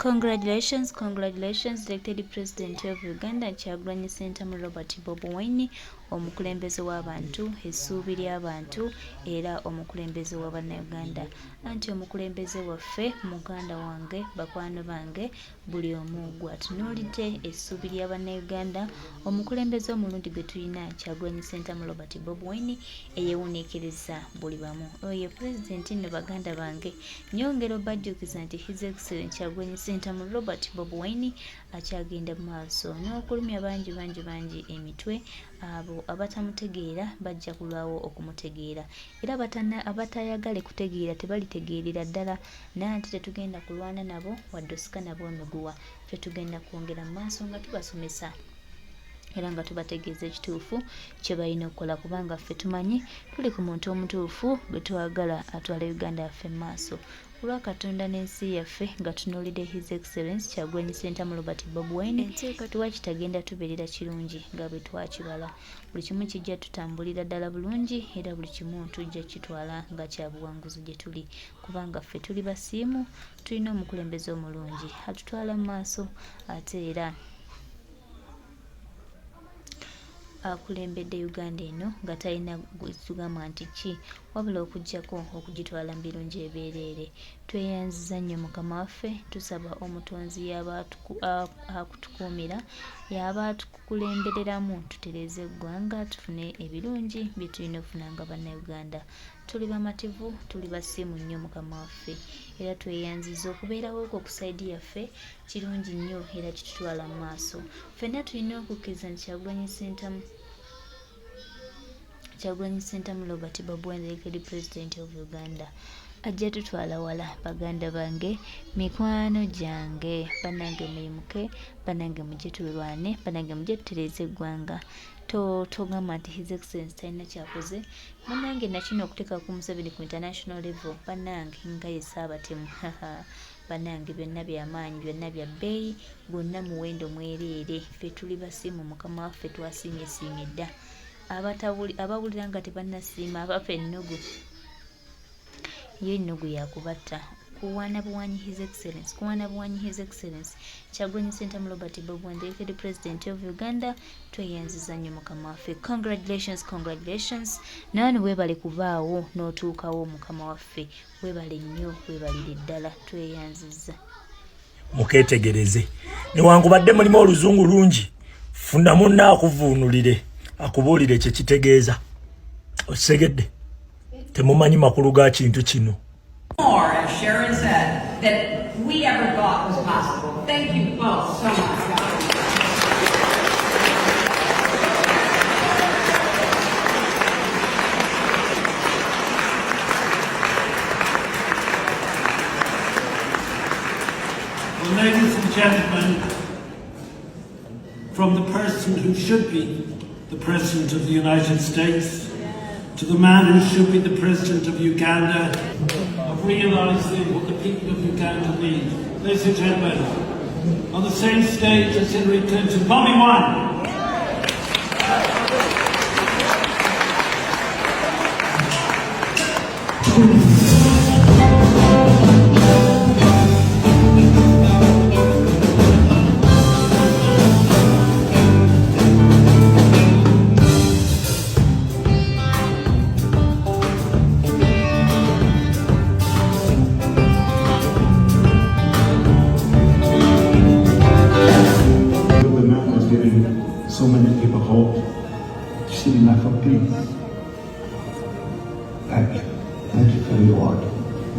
Congratulations, elected President of Uganda, Kyajaa Ssentamu Robert Bobi Wine, omukulembeze w'abantu, essuubi ly'abantu, era omukulembeze w'Abannayuganda. Anti omukulembeze waffe, muganda wange, bakwano bange, buli omu gw'atunuulidde essuubi ly'Abannayuganda, omukulembeze omulungi gwe tulina, Kyajaa Ssentamu Robert Bobi Wine, eyeewuniikiriza buli bamu. Oyo President ne baganda bange, nyongera obajjukiza nti His Excellency Kyajaa Ssentamu Robert Bobi Wine akyagenda mu maaso n'okulumya bangi emitwe. Abo abatamutegeera bajja kulwawo okumutegeera, era abatayagale kutegeera tebalitegeerera ddala, nanti tetugenda kulwana nabo wadde osika nabo emiguwa. Ffe tugenda kwongera mu maaso nga tubasomesa era nga tubategeeza ekituufu kye balina okukola, kubanga ffe tumanyi tuli ku muntu omutuufu gwe twagala atwala Uganda yaffe mu maaso. Olwa Katonda n'ensi yaffe nga tunuulidde His Excellency Kyajaa Ssentamu Robert Bobi Wine, tuwa kitagenda tubeerera kirungi nga bwe twakibala. Buli kimu kijja tutambulira ddala bulungi, era buli kimu tujja kitwala nga kya buwanguzi gye tuli, kubanga ffe tuli basiimu, tulina omukulembeze omulungi atutwala mu maaso, ate era akulembedde Uganda eno nga talina tugamba nti ki, wabula okuggyako okugitwala mu birungi ebeereere. Tweyanziza nnyo Mukama waffe, tusaba omutonzi akutukuumira, yaba atukulembereramu tutereeze eggwanga, tufune ebirungi bye tulina okufuna nga Bannayuganda. Tuli bamativu, tuli basiimu nnyo Mukama waffe, era tweyanziza okubeerawo okwo ku sayidi yaffe kirungi nnyo era kitutwala mu maaso. Ffenna tulina okukkiriza nti Kyajaa Ssentamu Robert Bobi Wine, elected President of Uganda, ajja tutwala wala. Baganda bange, mikwano gyange, bannange muyimuke, bannange mujje tulwane, bannange mujje tutereeze eggwanga. Togamba nti His Excellency talina kyakoze. Bannange nakino okuteeka ku Museveni ku international level, bannange nga ye Ssaabatemu, bannange byonna byamaanyi, byonna bya bbeeyi, gwonna muwendo mwereere. Ffe tuli basiimu, Mukama waffe twasiimye dda. Abawulira nga tebannasiima abafa ennugu, yo ennugu yakubatta. Kuwaana buwanyi His Excellency, Kyajaa Ssentamu Robert Bobi Wine, elected President of Uganda, tweyanziza nnyo Mukama waffe. Congratulations. Naani weebale kubaawo n'otuukawo Mukama waffe, weebale nnyo, weebalire ddala, tweyanziza. Mukeetegereze newankubadde mulimu oluzungu lungi, funa munna akuvuunulire akubuulire kye kitegeeza. Osegedde temumanyi makulu ga kintu kino. More, as Sharon said, that we ever thought was possible. Thank you both so much, guys. Well, ladies and gentlemen, from the person who should be the President of the United States to the man who should be the President of Uganda, of realising what the people of Uganda need. Ladies and gentlemen, on the same stage as Hillary Clinton, Bobi Wine. So many people hope sitting like a pig. Thank you for your work.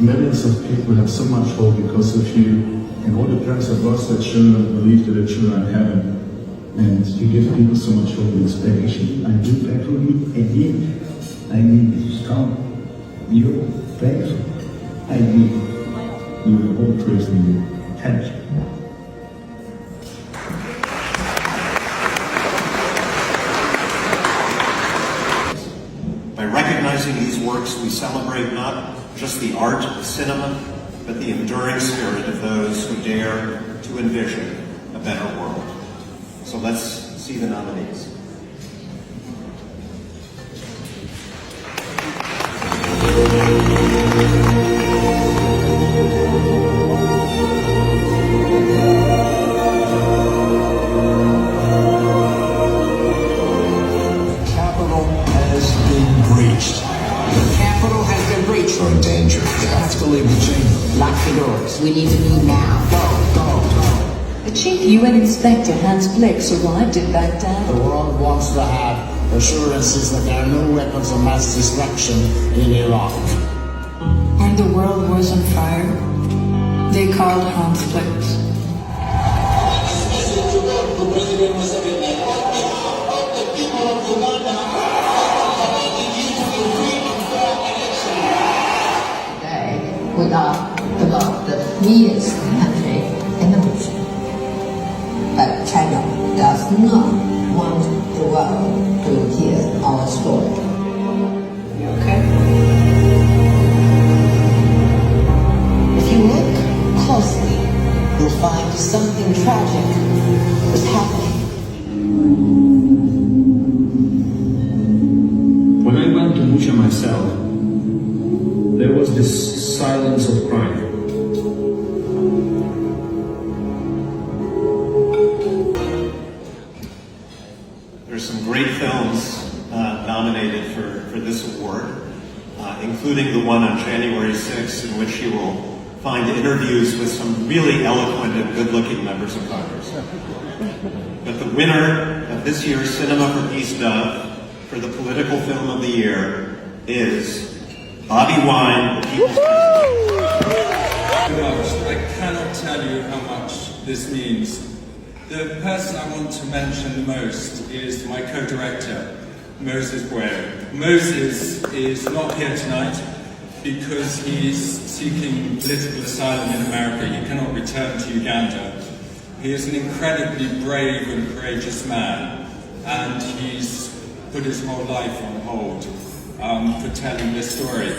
Millions of people have so much hope because of you, and all the parents have lost their children believe that their children are in heaven. And you give people so much hope and inspiration. I do pray for you. I need you strong. You're faithful. I need you. Will all praise you. Thank you. Recognizing these works, we celebrate not just the art of cinema, but the enduring spirit of those who dare to envision a better world. So let's see the nominees. leave the chamber. Lock the doors. We need to leave now. The chief UN inspector Hans Blix arrived in Baghdad. The world wants to have assurances that there are no weapons of mass destruction in Iraq. And the world was on fire. They called Hans Blix. Today, we are about the freest country in the region. But China does not want the world to hear our story. Okay. If you look closely, you'll find something tragic is happening. When I went to Kugya myself, there was this silence of crime. There's some great films nominated for this award, including the one on January 6th, in which you will find interviews with some really eloquent and good-looking members of Congress. But the winner of this year's Cinema for Peace Dove for the political film of the year is Bobi Wine, the People's President. I cannot tell you how much this means. The person I want to mention the most is my co-director, Moses Bwere. Moses is not here tonight because he's seeking political asylum in America. He cannot return to Uganda. He is an incredibly brave and courageous man, and he's put his whole life on hold for telling this story.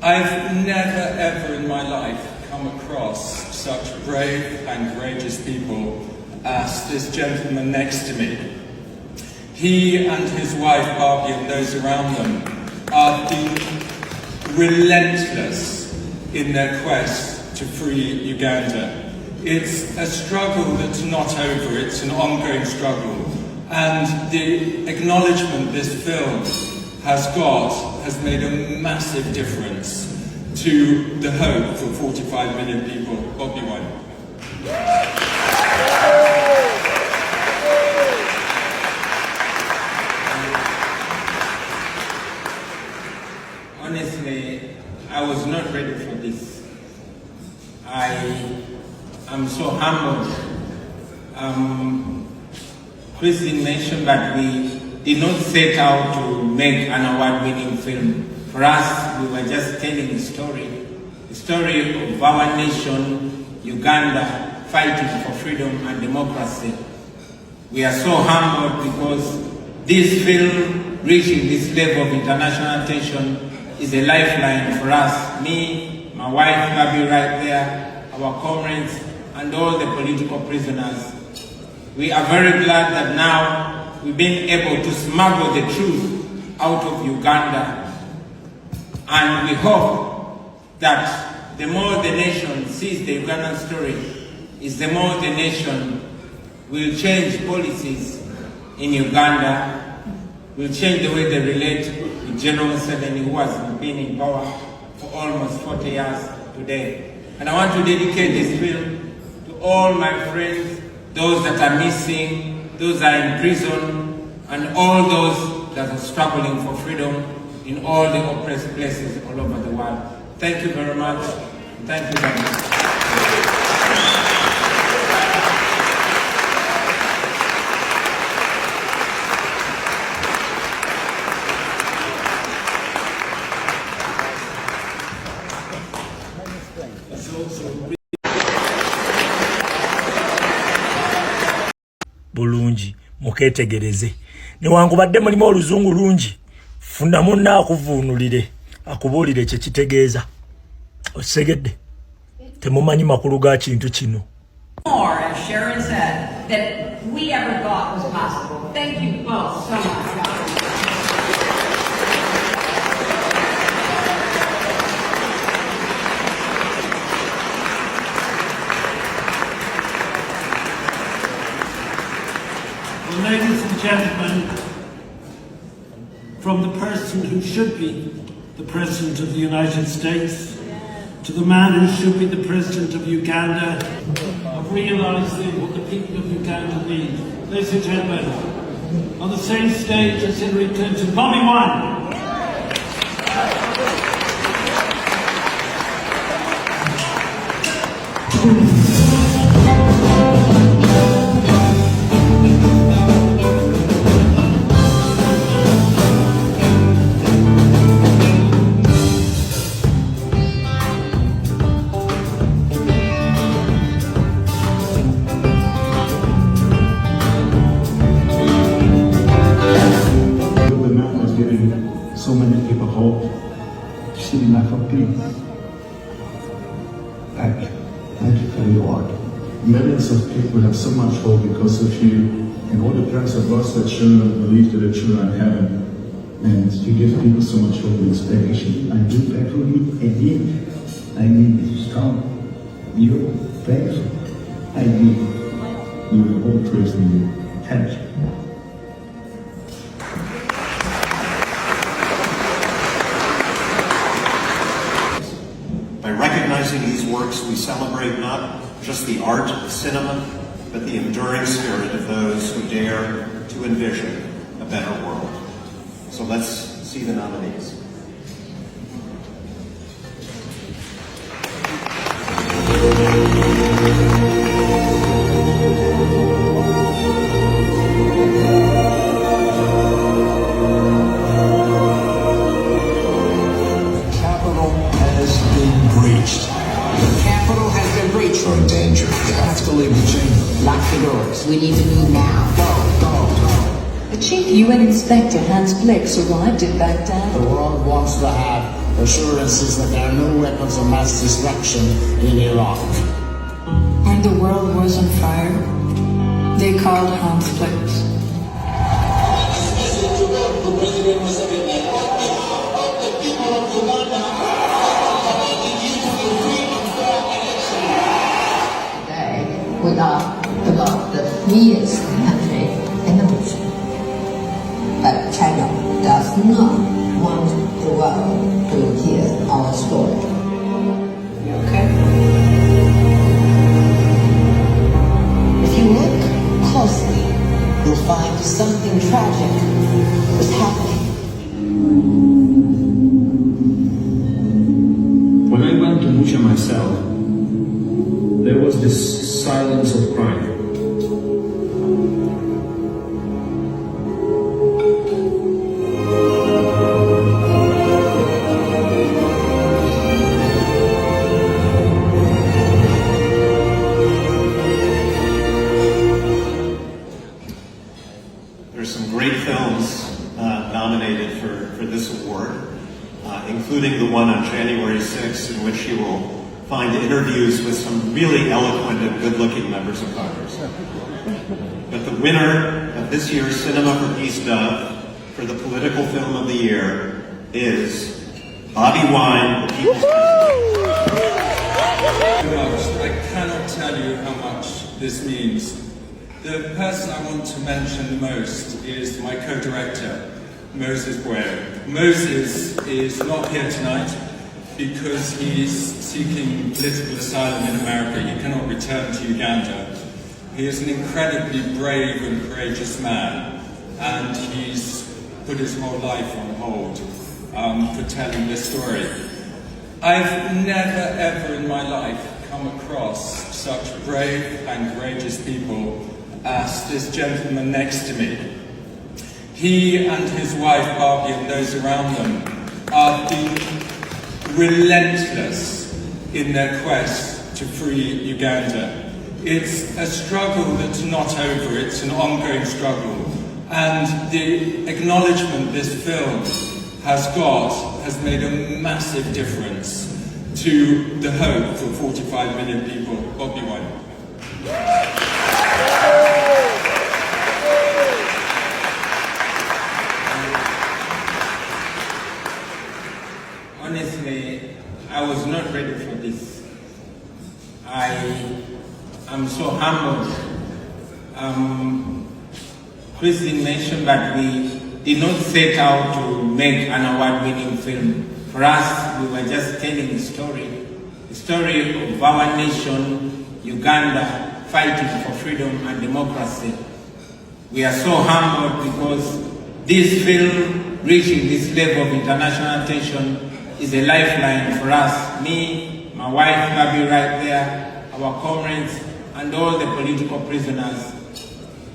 I've never ever in my life come across such brave and courageous people as this gentleman next to me. He and his wife Bobi and those around them are being relentless in their quest to free Uganda. It's a struggle that's not over, it's an ongoing struggle. And the acknowledgement this film has got has made a massive difference to the hope for 45 million people. Bobi Wine. Honestly, I was not ready for this. I am so humbled. President mentioned that we did not set out to make an award-winning film. For us, we were just telling a story of our nation, Uganda, fighting for freedom and democracy. We are so humbled because this film reaching this level of international attention is a lifeline for us. Me, my wife, Bobi right there, our comrades, and all the political prisoners. We are very glad that now we've been able to smuggle the truth out of Uganda. And we hope that the more the nation sees the Ugandan story, is the more the nation will change policies in Uganda, will change the way they relate with General Museveni, who has been in power for almost 40 years today. And I want to dedicate this film to all my friends, those that are missing, those that are in prison, and all those that are struggling for freedom in all the oppressed places all over the world. Thank you very much. Thank you very much. bulungi muketegereze newankubadde mulimu oluzungu lungi funa munna akuvuunulire akubuulire kye kitegeeza osegedde temumanyi makulu ga kintu kino. More, as Sharon said, that we ever thought was possible. Thank you both so much, guys. Well, ladies and gentlemen, from the person who should be the President of the United States to the man who should be the president of Uganda, of realising what the people of Uganda need. Ladies and gentlemen, on the same stage as Hillary Clinton, Bobi Wine. So many people hope to see the life of peace. Thank you for your work. Millions of people have so much hope because of you, and all the parents have lost their children believe that their children are in heaven, and you give people so much hope and inspiration. I do pray for you, indeed. I need to be strong. You pray for me. I need. We will all praise you. Thank you. By recognizing these works, we celebrate not just the art of cinema, but the enduring spirit of those who dare to envision a better world. So let's see the nominees. Or in danger. You have to leave the chamber. Lock the doors. We need to move now. The chief UN inspector, Hans Blix, arrived in Baghdad. The world wants to have assurances that there are no weapons of mass destruction in Iraq. And the world was on fire. They called Hans Blix. We are the freest country in the region. But China does not want the world to hear our story. Okay. If you look closely, you'll find something tragic is happening. When I went to Musha myself, there was this silence of crime. There's some great films nominated for this award, including the one on January 6th, in which you will find interviews with some really eloquent and good-looking members of Congress. But the winner of this year's Cinema for Peace Dove for the political film of the year is Bobi Wine, the People's I cannot tell you how much this means. The person I want to mention the most is my co-director, Moses Boyer. Moses is not here tonight because he's seeking political asylum in America. He cannot return to Uganda. He is an incredibly brave and courageous man, and he's put his whole life on hold for telling this story. I've never ever in my life come across such brave and courageous people as this gentleman next to me. He and his wife Bobi and those around them are being relentless in their quest to free Uganda. It's a struggle that's not over, it's an ongoing struggle. And the acknowledgement this film has got has made a massive difference to the hope for 45 million people. Bobi Wine. Honestly, I was not ready for this. I am so humbled. Christine mentioned that we did not set out to make an award-winning film. For us, we were just telling a story of our nation, Uganda, fighting for freedom and democracy. We are so humbled because this film reaching this level of international attention is a lifeline for us. Me, my wife, Bobi right there, our comrades, and all the political prisoners.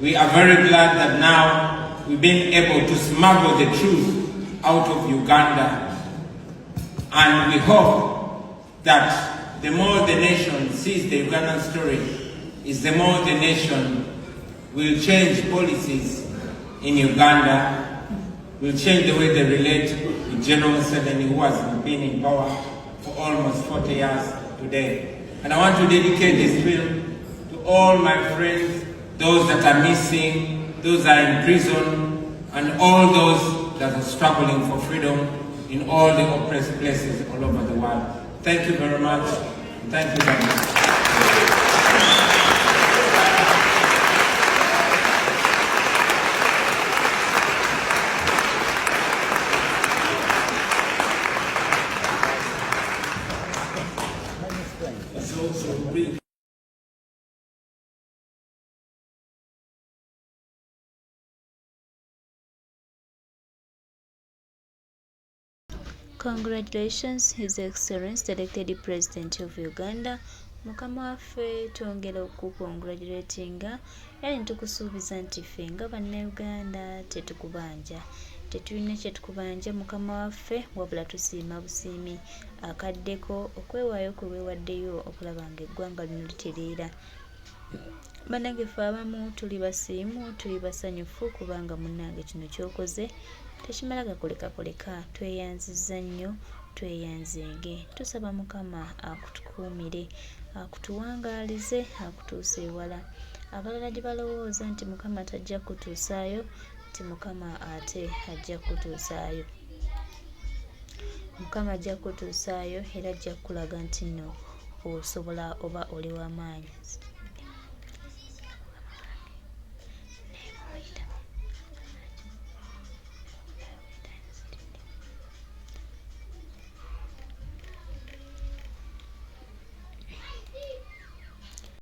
We are very glad that now we've been able to smuggle the truth out of Uganda. And we hope that the more the nation sees the Ugandan story, is the more the nation will change policies in Uganda, will change the way they relate with General Museveni, who has been in power for almost 40 years today. And I want to dedicate this film to all my friends, those that are missing, those that are in prison, and all those that are struggling for freedom in all the oppressed places all over the world. Thank you very much. Thank you very much. Congratulations, His Excellency the elected President of Uganda. Mukama waffe twongera okukongratulatinga era nitukusuubiza nti ffe nga bannayuganda tetukubanja, tetulina kyetukubanja mukama waffe wabula tusiima busiimi akaddeko okwewaayo kwe weewaddeyo okulaba nga eggwanga lino litereera. Bannange ffe abamu tuli basiimu, tuli basanyufu kubanga munnange kino kyokoze tekimala gakoleka, tweyanzizza nnyo, tweyanzenge. Tusaba mukama akutukuumire, akutuwangaalize, akutuuse ewala. Abalala gye balowooza nti mukama tajja kutuusaayo, nti mukama ate ajja kutuusaayo. Mukama ajja kutuusaayo era ajja kulaga nti nno osobola oba oli w'amaanyi.